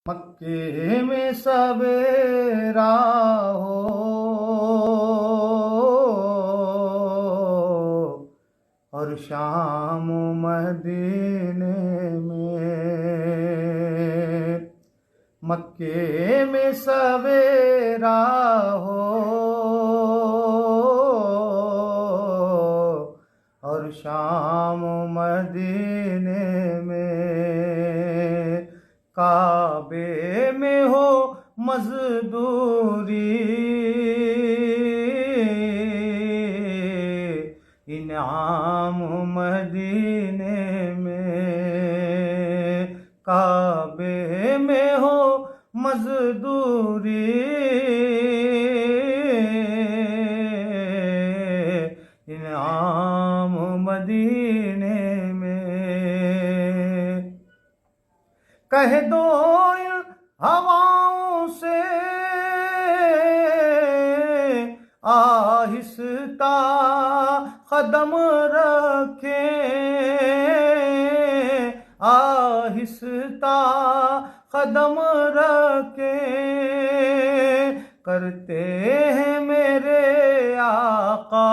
मक्के में सवेरा हो और शाम मदीने में। मक्के में सवेरा हो और शाम मदीने में। काबे में हो मजदूरी, इनाम मदीने में। काबे में हो मजदूरी, इनाम मदीने में। कह दो हवाओं से आहिस्ता कदम रखे, आहिस्ता कदम रखे। करते हैं मेरे आका